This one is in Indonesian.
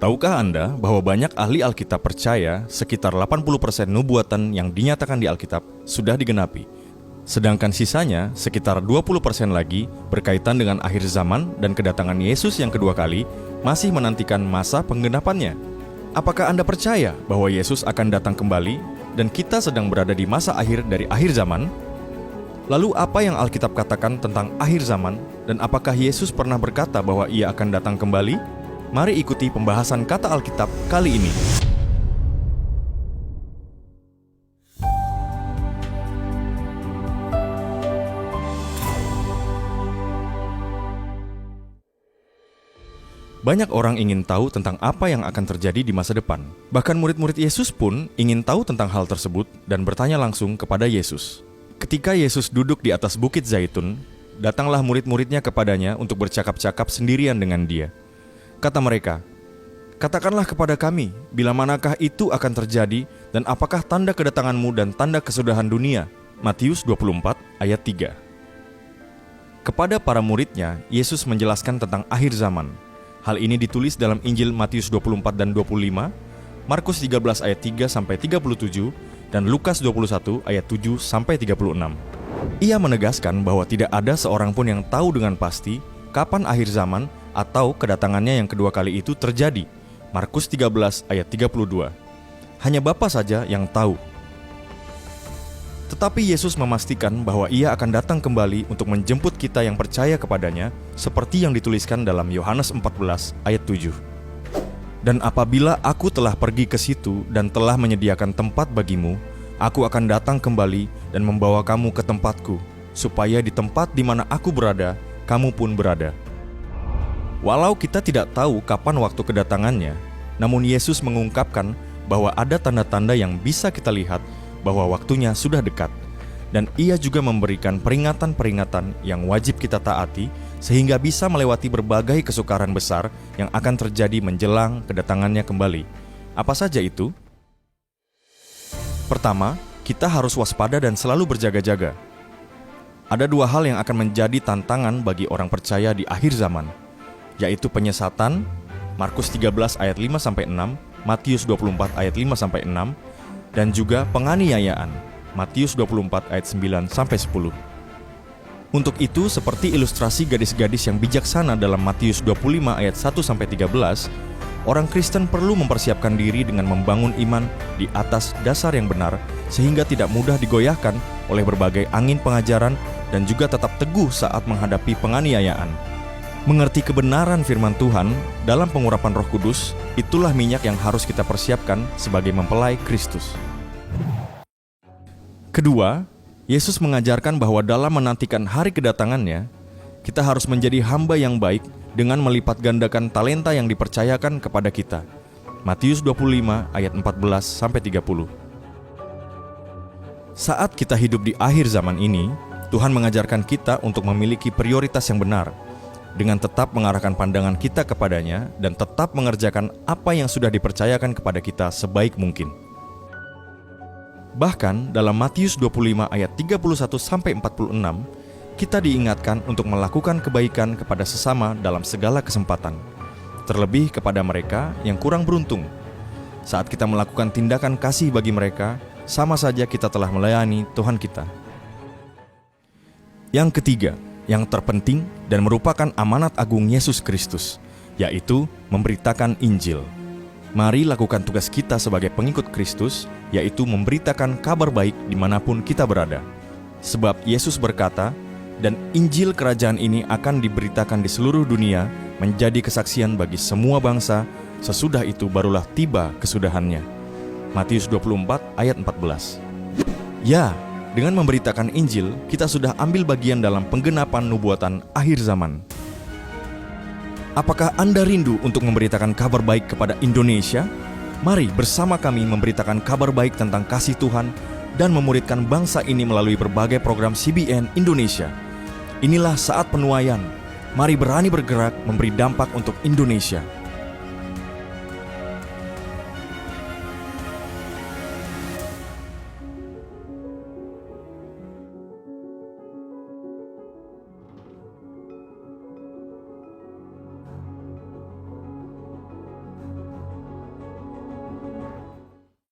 Tahukah Anda bahwa banyak ahli Alkitab percaya sekitar 80% nubuatan yang dinyatakan di Alkitab sudah digenapi, sedangkan sisanya sekitar 20% lagi berkaitan dengan akhir zaman dan kedatangan Yesus yang kedua kali masih menantikan masa penggenapannya. Apakah Anda percaya bahwa Yesus akan datang kembali dan kita sedang berada di masa akhir dari akhir zaman? Lalu apa yang Alkitab katakan tentang akhir zaman dan apakah Yesus pernah berkata bahwa Ia akan datang kembali? Mari ikuti pembahasan kata Alkitab kali ini. Banyak orang ingin tahu tentang apa yang akan terjadi di masa depan. Bahkan murid-murid Yesus pun ingin tahu tentang hal tersebut dan bertanya langsung kepada Yesus. Ketika Yesus duduk di atas Bukit Zaitun, datanglah murid-muridnya kepadanya untuk bercakap-cakap sendirian dengan dia. Kata mereka, "Katakanlah kepada kami, bila manakah itu akan terjadi dan apakah tanda kedatanganmu dan tanda kesudahan dunia?" Matius 24 ayat 3. Kepada para muridnya, Yesus menjelaskan tentang akhir zaman. Hal ini ditulis dalam Injil Matius 24 dan 25, Markus 13 ayat 3 sampai 37, dan Lukas 21 ayat 7 sampai 36. Ia menegaskan bahwa tidak ada seorang pun yang tahu dengan pasti kapan akhir zaman atau kedatangannya yang kedua kali itu terjadi. Markus 13 ayat 32. Hanya Bapa saja yang tahu. Tetapi Yesus memastikan bahwa Ia akan datang kembali untuk menjemput kita yang percaya kepadanya, seperti yang dituliskan dalam Yohanes 14 ayat 7. Dan apabila aku telah pergi ke situ dan telah menyediakan tempat bagimu, aku akan datang kembali dan membawa kamu ke tempatku, supaya di tempat di mana aku berada, kamu pun berada. Walau kita tidak tahu kapan waktu kedatangannya, namun Yesus mengungkapkan bahwa ada tanda-tanda yang bisa kita lihat bahwa waktunya sudah dekat. Dan Ia juga memberikan peringatan-peringatan yang wajib kita taati sehingga bisa melewati berbagai kesukaran besar yang akan terjadi menjelang kedatangannya kembali. Apa saja itu? Pertama, kita harus waspada dan selalu berjaga-jaga. Ada dua hal yang akan menjadi tantangan bagi orang percaya di akhir zaman, yaitu penyesatan, Markus 13 ayat 5-6, Matius 24 ayat 5-6, dan juga penganiayaan, Matius 24 ayat 9-10. Untuk itu, seperti ilustrasi gadis-gadis yang bijaksana dalam Matius 25 ayat 1-13, orang Kristen perlu mempersiapkan diri dengan membangun iman di atas dasar yang benar, sehingga tidak mudah digoyahkan oleh berbagai angin pengajaran dan juga tetap teguh saat menghadapi penganiayaan. Mengerti kebenaran firman Tuhan dalam pengurapan Roh Kudus, itulah minyak yang harus kita persiapkan sebagai mempelai Kristus. Kedua, Yesus mengajarkan bahwa dalam menantikan hari kedatangannya, kita harus menjadi hamba yang baik dengan melipat gandakan talenta yang dipercayakan kepada kita. Matius 25 ayat 14-30. Saat kita hidup di akhir zaman ini, Tuhan mengajarkan kita untuk memiliki prioritas yang benar, dengan tetap mengarahkan pandangan kita kepadanya dan tetap mengerjakan apa yang sudah dipercayakan kepada kita sebaik mungkin. Bahkan dalam Matius 25 ayat 31-46, kita diingatkan untuk melakukan kebaikan kepada sesama dalam segala kesempatan, terlebih kepada mereka yang kurang beruntung. Saat kita melakukan tindakan kasih bagi mereka, sama saja kita telah melayani Tuhan kita. Yang ketiga, yang terpenting dan merupakan amanat agung Yesus Kristus, yaitu memberitakan Injil. Mari lakukan tugas kita sebagai pengikut Kristus, yaitu memberitakan kabar baik dimanapun kita berada. Sebab Yesus berkata, "Dan Injil kerajaan ini akan diberitakan di seluruh dunia, menjadi kesaksian bagi semua bangsa, sesudah itu barulah tiba kesudahannya." Matius 24 ayat 14. Ya, dengan memberitakan Injil, kita sudah ambil bagian dalam penggenapan nubuatan akhir zaman. Apakah Anda rindu untuk memberitakan kabar baik kepada Indonesia? Mari bersama kami memberitakan kabar baik tentang kasih Tuhan dan memuridkan bangsa ini melalui berbagai program CBN Indonesia. Inilah saat penuaian. Mari berani bergerak memberi dampak untuk Indonesia.